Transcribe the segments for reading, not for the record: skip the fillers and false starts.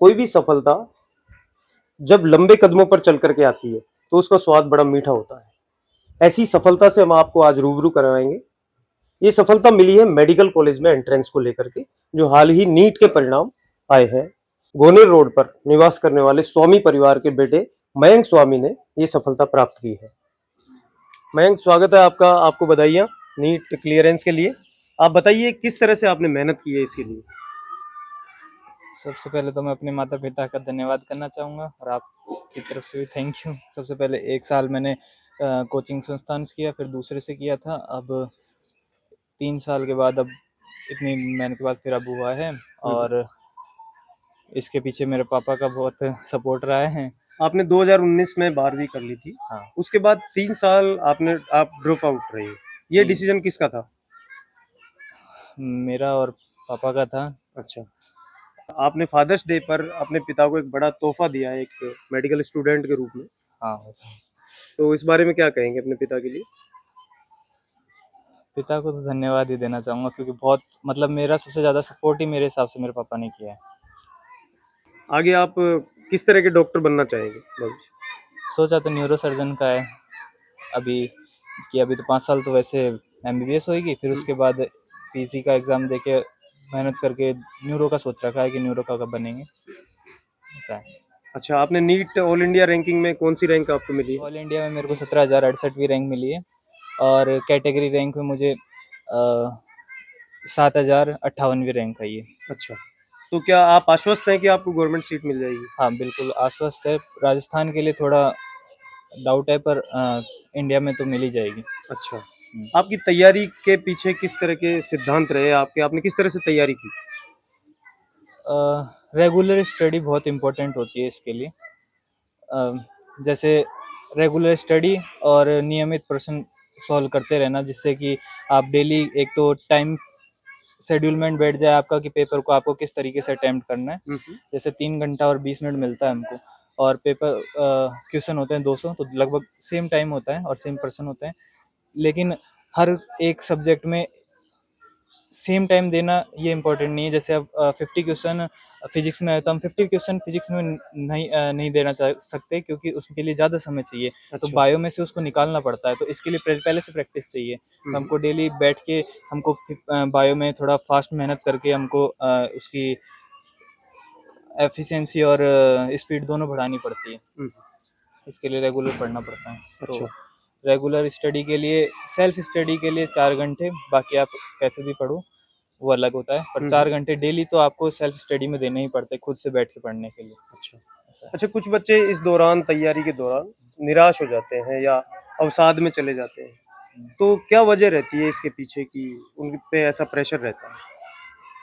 कोई भी सफलता जब लंबे कदमों पर चल करके आती है तो उसका स्वाद बड़ा मीठा होता है। ऐसी सफलता से हम आपको आज रूबरू करवाएंगे। ये सफलता मिली है मेडिकल कॉलेज में एंट्रेंस को लेकर के, जो हाल ही नीट के परिणाम आए हैं। गोनेर रोड पर निवास करने वाले स्वामी परिवार के बेटे मयंक स्वामी ने ये सफलता प्राप्त की है। मयंक, स्वागत है आपका। आपको बधाइयाँ नीट क्लियरेंस के लिए। आप बताइए किस तरह से आपने मेहनत की है इसके लिए। सबसे पहले तो मैं अपने माता पिता का धन्यवाद करना चाहूँगा और आपकी तरफ से भी थैंक यू। सबसे पहले 1 साल मैंने कोचिंग संस्थान से किया, फिर दूसरे से किया था। अब 3 साल के बाद, अब इतनी मेहनत के बाद फिर अब हुआ है। हम्म। और इसके पीछे मेरे पापा का बहुत सपोर्ट रहा है। आपने 2019 में 12वीं कर ली थी। हाँ, उसके बाद 3 साल आप ड्रॉप आउट रहे। ये जी, डिसीजन किसका था? मेरा और पापा का था। अच्छा। आपने फादर्स डे पर अपने पिता को एक बड़ा तोहफा दिया है एक मेडिकल स्टूडेंट के रूप में। हाँ, तो इस बारे में क्या कहेंगे अपने पिता के लिए? पिता को तो धन्यवाद ही देना चाहूँगा, क्योंकि बहुत मतलब मेरा सबसे ज़्यादा सपोर्ट ही मेरे हिसाब से मेरे पापा ने किया है। आगे आप किस तरह के डॉक्टर बनना चाहेंगे भविष्य? सोचा तो न्यूरो सर्जन का है अभी, कि अभी तो 5 साल तो वैसे एमबीबीएस होएगी, फिर हम्म। उसके बाद पीजी का एग्ज़ाम देके मेहनत करके न्यूरो का सोच रखा है कि न्यूरो का कब बनेंगे, ऐसा है। अच्छा, आपने नीट ऑल इंडिया रैंकिंग में कौन सी रैंक आपको मिली है? ऑल इंडिया में मेरे को 17,068वीं रैंक मिली है और कैटेगरी रैंक में मुझे 7,058वीं रैंक आई है। अच्छा, तो क्या आप आश्वस्त हैं कि आपको गवर्नमेंट सीट मिल जाएगी? हाँ, बिल्कुल आश्वस्त है। राजस्थान के लिए थोड़ा डाउट है, पर इंडिया में तो मिल ही जाएगी। अच्छा। हुँ। आपकी तैयारी के पीछे किस तरह के सिद्धांत रहे आपके? आपने किस तरह से तैयारी की? रेगुलर स्टडी बहुत इम्पोर्टेंट होती है इसके लिए। अ, जैसे रेगुलर स्टडी और नियमित प्रश्न सॉल्व करते रहना, जिससे कि आप डेली एक तो टाइम शेड्यूलमेंट बैठ जाए आपका कि पेपर को आपको किस तरीके से अटेम्प्ट करना है। हुँ, हुँ। जैसे 3 घंटा और 20 मिनट मिलता है हमको, और पेपर क्वेश्चन होते हैं 200, तो लगभग सेम टाइम होता है और सेम पर्सन होते हैं। लेकिन हर एक सब्जेक्ट में सेम टाइम देना ये इम्पोर्टेंट नहीं है। जैसे अब 50 क्वेश्चन फिजिक्स में है, तो हम 50 क्वेश्चन फिजिक्स में नहीं देना चाह सकते, क्योंकि उसके लिए ज़्यादा समय चाहिए। तो अच्छा। बायो में से उसको निकालना पड़ता है, तो इसके लिए पहले से प्रैक्टिस चाहिए। हुँ, तो हुँ। हमको डेली बैठ के हमको बायो में थोड़ा फास्ट मेहनत करके हमको उसकी एफिशिएंसी और स्पीड दोनों बढ़ानी पड़ती है। हुँ, इसके लिए रेगुलर पढ़ना पड़ता है। तो अच्छा। रेगुलर स्टडी के लिए, सेल्फ स्टडी के लिए 4 घंटे, बाकी आप कैसे भी पढ़ो वो अलग होता है, पर हुँ, हुँ। 4 घंटे डेली तो आपको सेल्फ स्टडी में देने ही पड़ते हैं, खुद से बैठ के पढ़ने के लिए, अच्छा। ऐसा है। अच्छा, कुछ बच्चे इस दौरान तैयारी के दौरान निराश हो जाते हैं या अवसाद में चले जाते हैं। तो क्या वजह रहती है इसके पीछे कि उन पे ऐसा प्रेशर रहता है?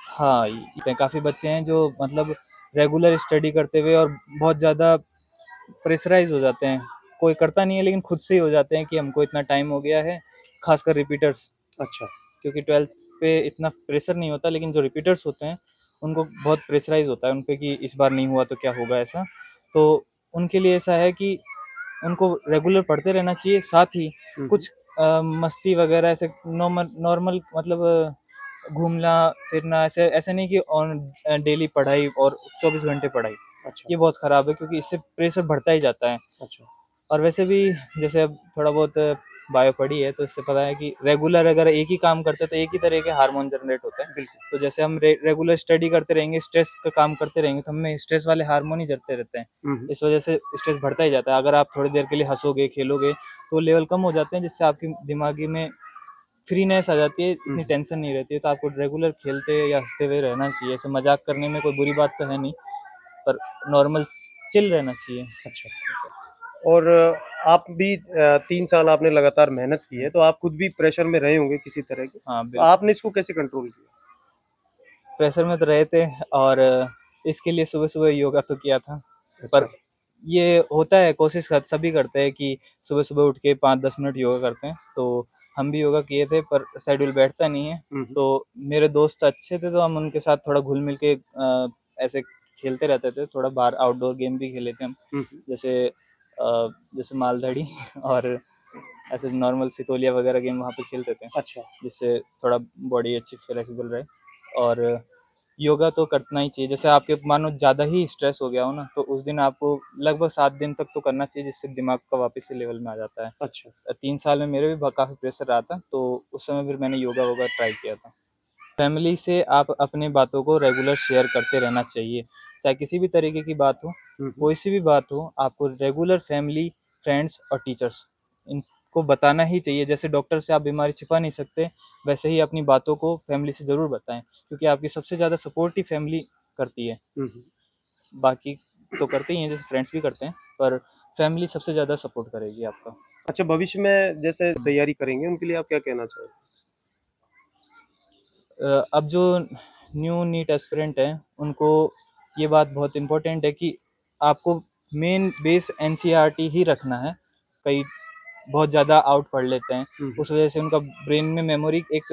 हाँ, ये काफ़ी बच्चे हैं जो मतलब रेगुलर स्टडी करते हुए और बहुत ज़्यादा प्रेशराइज़ हो जाते हैं। कोई करता नहीं है, लेकिन खुद से ही हो जाते हैं कि हमको इतना टाइम हो गया है, खासकर रिपीटर्स। अच्छा। क्योंकि 12th पे इतना प्रेशर नहीं होता, लेकिन जो रिपीटर्स होते हैं उनको बहुत प्रेशराइज़ होता है उन पे कि इस बार नहीं हुआ तो क्या होगा, ऐसा। तो उनके लिए ऐसा है कि उनको रेगुलर पढ़ते रहना चाहिए, साथ ही हुँ, हुँ। कुछ मस्ती वगैरह ऐसे नॉर्मल नॉर्मल मतलब घूमना फिरना, ऐसे ऐसे नहीं कि डेली पढ़ाई और 24 घंटे पढ़ाई। अच्छा। ये बहुत ख़राब है, क्योंकि इससे प्रेशर बढ़ता ही जाता है। अच्छा। और वैसे भी जैसे अब थोड़ा बहुत बायो पढ़ी है, तो इससे पता है कि रेगुलर अगर एक ही काम करते हैं तो एक ही तरह के हार्मोन जनरेट होते हैं। बिल्कुल। तो जैसे हम रेगुलर स्टडी करते रहेंगे, स्ट्रेस का काम करते रहेंगे, तो हमें स्ट्रेस वाले हार्मोन ही जरते रहते हैं। हुँ, हुँ। इस वजह से स्ट्रेस बढ़ता ही जाता है। अगर आप थोड़ी देर के लिए हँसोगे, खेलोगे, तो लेवल कम हो जाते हैं, जिससे आपकी दिमागी में फ्रीनेस आ जाती है, हुँ, इतनी हुँ। टेंशन नहीं रहती है। तो आपको रेगुलर खेलते या हँसते हुए रहना चाहिए। ऐसे मज़ाक करने में कोई बुरी बात तो है नहीं, पर नॉर्मल चिल रहना चाहिए। अच्छा। ऐसा। और आप भी 3 साल आपने लगातार मेहनत की है, हुँ। तो आप खुद भी प्रेशर में रहे होंगे किसी तरह के। हाँ, तो बिल्कुल। आपने इसको कैसे कंट्रोल किया? प्रेशर में तो रहे थे, और इसके लिए सुबह-सुबह योगा तो किया था। पर अच्छा। ये होता है, कोशिश कर सभी करते हैं कि सुबह-सुबह उठ के 5-10 मिनट योगा करते हैं। तो हम भी योगा किए थे, पर शेड्यूल बैठता नहीं है। हुँ, हुँ। तो मेरे दोस्त अच्छे थे, तो हम उनके साथ थोड़ा घुल-मिल के ऐसे खेलते रहते थे। थोड़ा बाहर आउटडोर गेम भी खेले थे हम। हुँ, हुँ। जैसे जैसे मालधाड़ी और ऐसे नॉर्मल सितोलिया वगैरह गेम वहाँ पे खेलते थे, अच्छा। जिससे थोड़ा बॉडी अच्छी फ्लेक्सिबल रहे। और योगा तो करना ही चाहिए। जैसे आपके मानो ज़्यादा ही स्ट्रेस हो गया हो ना, तो उस दिन आपको लगभग 7 दिन तक तो करना चाहिए, जिससे दिमाग का वापस से लेवल में आ जाता है। अच्छा। 3 साल में मेरे भी काफ़ी प्रेशर रहा था, तो उस समय फिर मैंने योगा वोगा ट्राई किया था। फैमिली से आप अपनी बातों को रेगुलर शेयर करते रहना चाहिए, चाहे किसी भी तरीके की बात हो, हम्म। कोई सी भी बात हो, आपको रेगुलर फैमिली, फ्रेंड्स और टीचर्स इनको बताना ही चाहिए। जैसे डॉक्टर से आप बीमारी छिपा नहीं सकते, वैसे ही अपनी बातों को फैमिली से ज़रूर बताएं, क्योंकि आपकी सबसे ज़्यादा सपोर्ट ही फैमिली करती है। हम्म। बाकी तो करते ही हैं, जैसे फ्रेंड्स भी करते हैं, पर फैमिली सबसे ज़्यादा सपोर्ट करेगी आपका। अच्छा, भविष्य में जैसे तैयारी करेंगे उनके लिए आप क्या कहना चाहेंगे? अब जो न्यू नीट एस्पिरेंट हैं, उनको ये बात बहुत इम्पोर्टेंट है कि आपको मेन बेस एनसीईआरटी ही रखना है। कई बहुत ज़्यादा आउट पढ़ लेते हैं, उस वजह से उनका ब्रेन में मेमोरी एक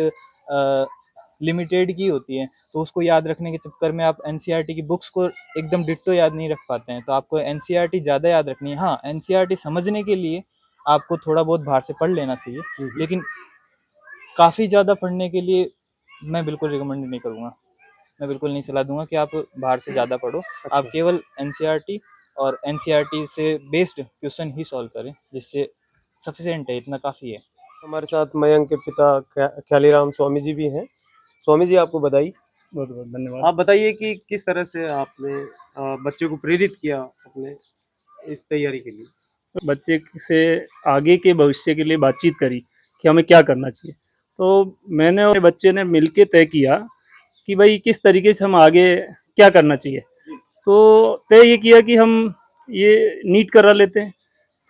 लिमिटेड की होती है, तो उसको याद रखने के चक्कर में आप एनसीईआरटी की बुक्स को एकदम डिट्टो याद नहीं रख पाते हैं। तो आपको एनसीईआरटी ज़्यादा याद रखनी है। हाँ, एनसीईआरटी समझने के लिए आपको थोड़ा बहुत बाहर से पढ़ लेना चाहिए, लेकिन काफ़ी ज़्यादा पढ़ने के लिए मैं बिल्कुल रिकमेंड नहीं करूँगा। मैं बिल्कुल नहीं सलाह दूँगा कि आप बाहर से ज़्यादा पढ़ो। अच्छा। आप केवल एनसीईआरटी और एनसीईआरटी से बेस्ड क्वेश्चन ही सॉल्व करें, जिससे सफिशिएंट है, इतना काफ़ी है। हमारे साथ मयंक के पिता ख्यालीराम स्वामी जी भी हैं। स्वामी जी, आपको बधाई। बहुत बहुत धन्यवाद। आप बताइए कि किस तरह से आपने बच्चे को प्रेरित किया अपने इस तैयारी के लिए? बच्चे से आगे के भविष्य के लिए बातचीत करी कि हमें क्या करना चाहिए। तो मैंने और बच्चे ने मिलके तय किया कि भाई किस तरीके से हम आगे क्या करना चाहिए। तो तय ये किया कि हम ये नीट करा लेते हैं।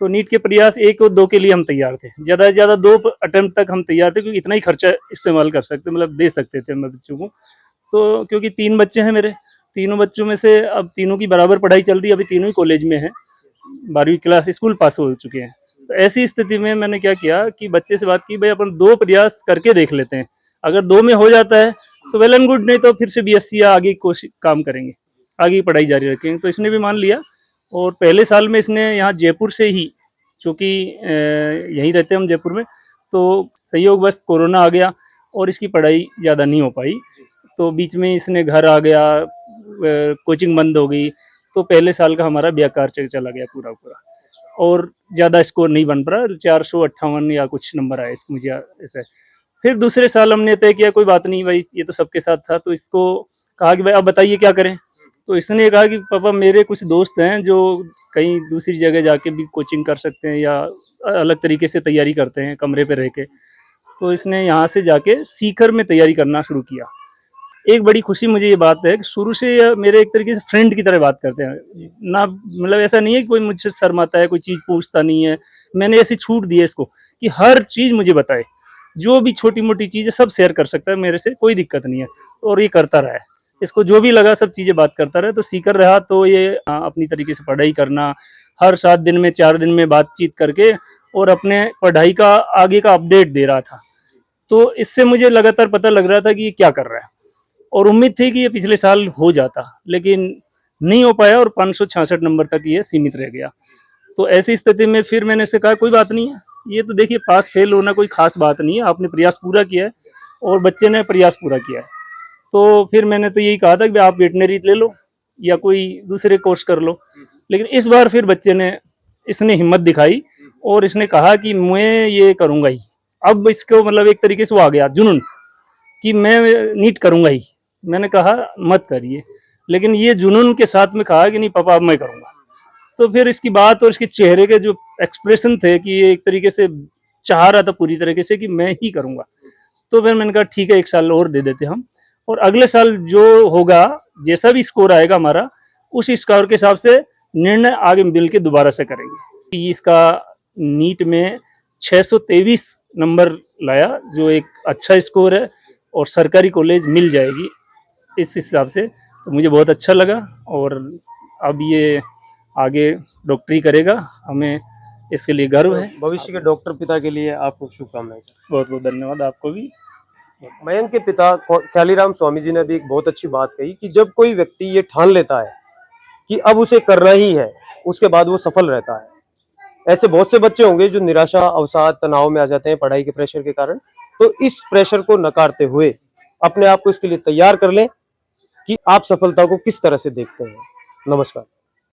तो नीट के प्रयास 1 और 2 के लिए हम तैयार थे। ज़्यादा से ज़्यादा 2 अटेम्प्ट तक हम तैयार थे, क्योंकि इतना ही खर्चा इस्तेमाल कर सकते, मतलब दे सकते थे हम बच्चों को। तो क्योंकि 3 बच्चे हैं मेरे, तीनों बच्चों में से अब तीनों की बराबर पढ़ाई चल रही है, अभी तीनों ही कॉलेज में हैं, 12वीं क्लास स्कूल पास हो चुके हैं। तो ऐसी स्थिति में मैंने क्या किया कि बच्चे से बात की, भाई अपन 2 प्रयास करके देख लेते हैं, अगर 2 में हो जाता है तो वेल एंड गुड, नहीं तो फिर से बीएससी या आगे कोशिश काम करेंगे, आगे की पढ़ाई जारी रखेंगे। तो इसने भी मान लिया, और पहले साल में इसने यहाँ जयपुर से ही, चूँकि यहीं रहते हैं हम जयपुर में, तो संयोगवश कोरोना आ गया और इसकी पढ़ाई ज़्यादा नहीं हो पाई। तो बीच में इसने घर आ गया, कोचिंग बंद हो गई, तो पहले साल का हमारा बेकार चला गया पूरा पूरा, और ज़्यादा स्कोर नहीं बन पड़ा, 458 या कुछ नंबर आया इसको, मुझे ऐसा है। फिर दूसरे साल हमने तय किया कोई बात नहीं भाई, ये तो सबके साथ था, तो इसको कहा कि भाई अब बताइए क्या करें। तो इसने कहा कि पापा मेरे कुछ दोस्त हैं जो कहीं दूसरी जगह जाके भी कोचिंग कर सकते हैं या अलग तरीके से तैयारी करते हैं कमरे पे रह के। तो इसने यहाँ से जाके सीकर में तैयारी करना शुरू किया। एक बड़ी खुशी मुझे ये बात है कि शुरू से ये मेरे एक तरीके से फ्रेंड की तरह बात करते हैं ना, मतलब ऐसा नहीं है कि कोई मुझसे शर्माता है, कोई चीज़ पूछता नहीं है। मैंने ऐसी छूट दी है इसको कि हर चीज़ मुझे बताए, जो भी छोटी मोटी चीज़ है सब शेयर कर सकता है मेरे से, कोई दिक्कत नहीं है। और ये करता रहा है, इसको जो भी लगा सब चीज़ें बात करता रहा, तो सीकर रहा। तो ये अपनी तरीके से पढ़ाई करना, हर 7 दिन में 4 दिन में बातचीत करके और अपने पढ़ाई का आगे का अपडेट दे रहा था। तो इससे मुझे लगातार पता लग रहा था कि ये क्या कर रहा है, और उम्मीद थी कि ये पिछले साल हो जाता, लेकिन नहीं हो पाया और 566 नंबर तक ये सीमित रह गया। तो ऐसी स्थिति में फिर मैंने इससे कहा कोई बात नहीं है, ये तो देखिए पास फेल होना कोई खास बात नहीं है, आपने प्रयास पूरा किया है और बच्चे ने प्रयास पूरा किया है। तो फिर मैंने तो यही कहा था कि आप वेटनरी ले लो या कोई दूसरे कोर्स कर लो, लेकिन इस बार फिर बच्चे ने, इसने हिम्मत दिखाई और इसने कहा कि मैं ये करूँगा ही। अब इसको मतलब एक तरीके से वो आ गया जुनून कि मैं नीट करूँगा ही। मैंने कहा मत करिए, लेकिन ये जुनून के साथ में कहा कि नहीं पापा अब मैं करूँगा। तो फिर इसकी बात और इसके चेहरे के जो एक्सप्रेशन थे कि ये एक तरीके से चाह रहा था पूरी तरीके से कि मैं ही करूँगा। तो फिर मैंने कहा ठीक है 1 साल और दे देते हम, और अगले साल जो होगा, जैसा भी स्कोर आएगा हमारा, उस स्कोर के हिसाब से निर्णय आगे मिल के दोबारा से करेंगे। इसका नीट में 623 नंबर लाया, जो एक अच्छा स्कोर है, और सरकारी कॉलेज मिल जाएगी इस हिसाब से। तो मुझे बहुत अच्छा लगा, और अब ये आगे डॉक्टरी करेगा, हमें इसके लिए गर्व है। भविष्य के डॉक्टर पिता के लिए आपको शुभकामनाएं सर। बहुत बहुत धन्यवाद आपको भी। मयंक के पिता ख्यालीराम स्वामी जी ने भी एक बहुत अच्छी बात कही कि जब कोई व्यक्ति ये ठान लेता है कि अब उसे करना ही है, उसके बाद वो सफल रहता है। ऐसे बहुत से बच्चे होंगे जो निराशा, अवसाद, तनाव में आ जाते हैं पढ़ाई के प्रेशर के कारण। तो इस प्रेशर को नकारते हुए अपने आप को इसके लिए तैयार कर लें कि आप सफलता को किस तरह से देखते हैं। नमस्कार।